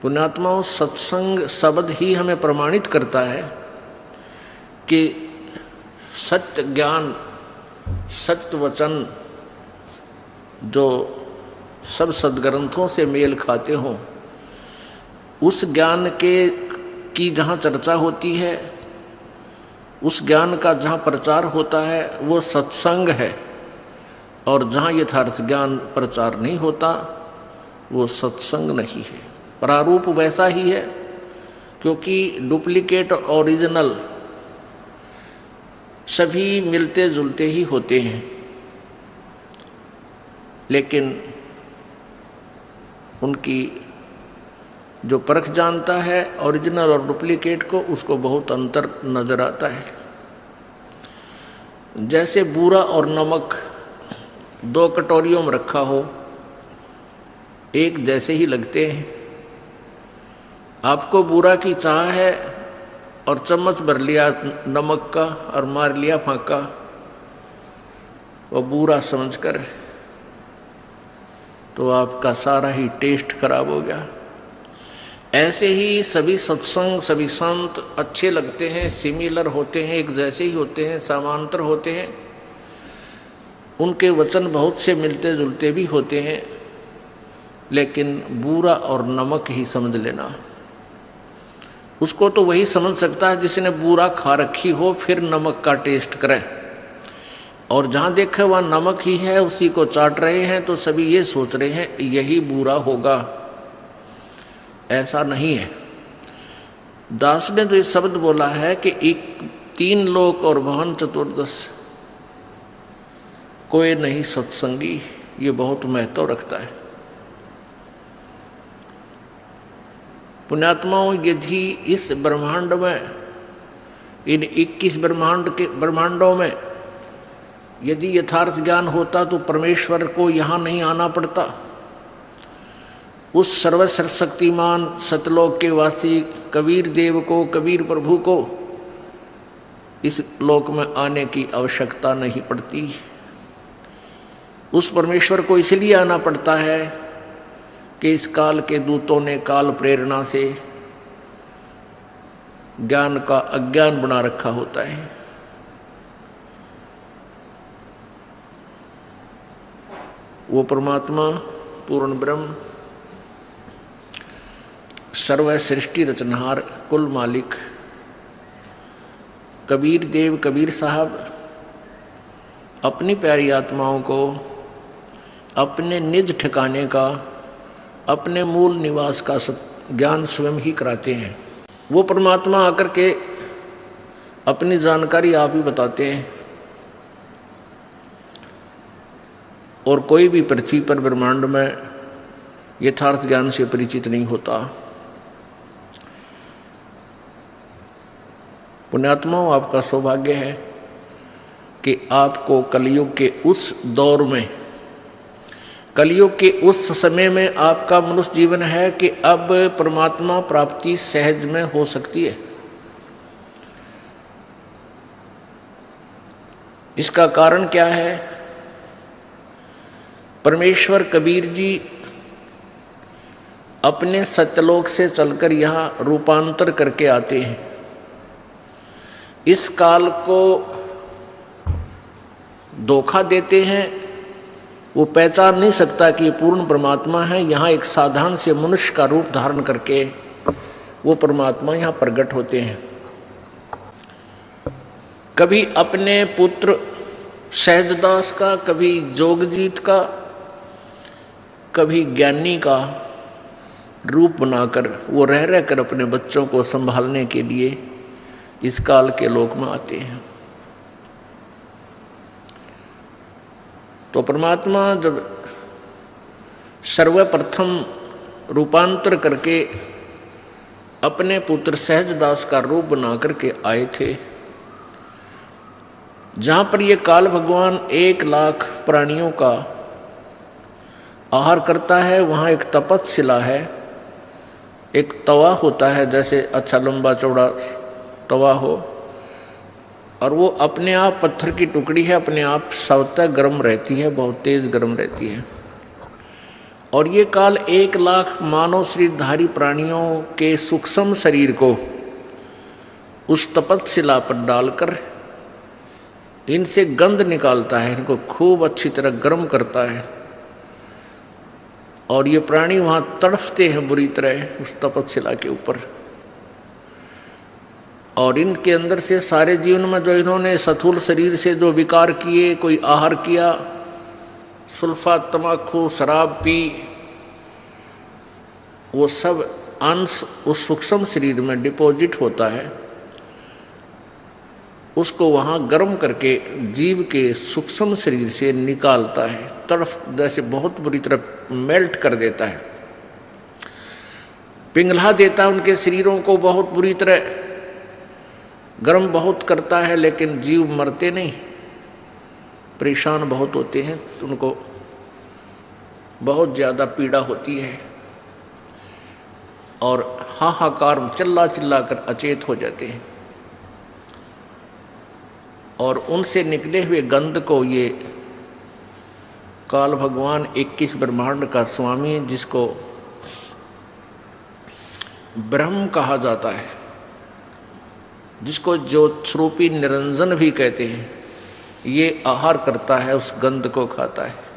पुण्यात्माओं, सत्संग शब्द ही हमें प्रमाणित करता है कि सत्य ज्ञान, सत्य वचन जो सब सद्ग्रंथों से मेल खाते हों, उस ज्ञान की जहाँ चर्चा होती है, उस ज्ञान का जहाँ प्रचार होता है, वो सत्संग है। और जहाँ यथार्थ ज्ञान प्रचार नहीं होता, वो सत्संग नहीं है। प्रारूप वैसा ही है, क्योंकि डुप्लीकेट और ओरिजिनल सभी मिलते जुलते ही होते हैं, लेकिन उनकी जो परख जानता है ओरिजिनल और डुप्लीकेट को, उसको बहुत अंतर नजर आता है। जैसे बूरा और नमक दो कटोरियों में रखा हो, एक जैसे ही लगते हैं। आपको बूरा की चाह है और चम्मच भर लिया नमक का और मार लिया फांका, वो बूरा समझकर, तो आपका सारा ही टेस्ट खराब हो गया। ऐसे ही सभी सत्संग, सभी संत अच्छे लगते हैं, सिमिलर होते हैं, एक जैसे ही होते हैं, समांतर होते हैं। उनके वचन बहुत से मिलते जुलते भी होते हैं, लेकिन बूरा और नमक ही समझ लेना। उसको तो वही समझ सकता है जिसने बूरा खा रखी हो, फिर नमक का टेस्ट करे। और जहाँ देखे वहाँ नमक ही है, उसी को चाट रहे हैं, तो सभी ये सोच रहे हैं यही बूरा होगा। ऐसा नहीं है। दास ने तो ये शब्द बोला है कि तीन लोक और भवन चतुर्दश कोई नहीं सत्संगी। ये बहुत महत्व रखता है। पुण्यात्माओं, यदि इस ब्रह्मांड में, इन 21 ब्रह्मांडों में यदि यथार्थ ज्ञान होता तो परमेश्वर को यहाँ नहीं आना पड़ता। उस सर्वशक्तिमान सतलोक के वासी कबीर देव को, कबीर प्रभु को इस लोक में आने की आवश्यकता नहीं पड़ती। उस परमेश्वर को इसलिए आना पड़ता है कि इस काल के दूतों ने काल प्रेरणा से ज्ञान का अज्ञान बना रखा होता है। वो परमात्मा पूर्ण ब्रह्म, सर्व सृष्टि रचनहार, कुल मालिक कबीर देव, कबीर साहब अपनी प्यारी आत्माओं को अपने निज ठिकाने का, अपने मूल निवास का ज्ञान स्वयं ही कराते हैं। वो परमात्मा आकर के अपनी जानकारी आप ही बताते हैं। और कोई भी पृथ्वी पर ब्रह्मांड में यथार्थ ज्ञान से परिचित नहीं होता। पुण्यात्माओं, आपका सौभाग्य है कि आपको कलयुग के उस दौर में, कलयुग के उस समय में आपका मनुष्य जीवन है कि अब परमात्मा प्राप्ति सहज में हो सकती है। इसका कारण क्या है? परमेश्वर कबीर जी अपने सत्यलोक से चलकर यहाँ रूपांतर करके आते हैं। इस काल को धोखा देते हैं। वो पहचान नहीं सकता कि ये पूर्ण परमात्मा है। यहाँ एक साधारण से मनुष्य का रूप धारण करके वो परमात्मा यहाँ प्रकट होते हैं। कभी अपने पुत्र सहजदास का, कभी जोगजीत का, कभी ज्ञानी का रूप बनाकर वो रह रहकर अपने बच्चों को संभालने के लिए इस काल के लोक में आते हैं। तो परमात्मा जब सर्वप्रथम रूपांतर करके अपने पुत्र सहजदास का रूप बना करके आए थे, जहाँ पर ये काल भगवान 1 लाख प्राणियों का आहार करता है, वहाँ एक तपतशिला है, एक तवा होता है, जैसे अच्छा लंबा चौड़ा तवा हो, और वो अपने आप पत्थर की टुकड़ी है, अपने आप स्वतः गर्म रहती है, बहुत तेज गर्म रहती है। और ये काल 1,00,000 मानव शरीरधारी प्राणियों के सूक्ष्म शरीर को उस तपतशिला पर डालकर इनसे गंध निकालता है, इनको खूब अच्छी तरह गर्म करता है और ये प्राणी वहां तड़फते हैं बुरी तरह उस तपतशिला के ऊपर। और इनके अंदर से सारे जीवन में जो इन्होंने स्थूल शरीर से जो विकार किए, कोई आहार किया, सुल्फा, तमाकू, शराब पी, वो सब अंश उस सूक्ष्म शरीर में डिपॉजिट होता है। उसको वहाँ गर्म करके जीव के सूक्ष्म शरीर से निकालता है, तड़फ जैसे बहुत बुरी तरह मेल्ट कर देता है, पिघला देता है उनके शरीरों को, बहुत बुरी तरह गर्म बहुत करता है। लेकिन जीव मरते नहीं, परेशान बहुत होते हैं, तो उनको बहुत ज़्यादा पीड़ा होती है और हाहाकार चिल्ला चिल्ला कर अचेत हो जाते हैं। और उनसे निकले हुए गंध को ये काल भगवान 21 ब्रह्मांड का स्वामी, जिसको ब्रह्म कहा जाता है, जिसको ज्योत स्वरूपी निरंजन भी कहते हैं, ये आहार करता है, उस गंध को खाता है।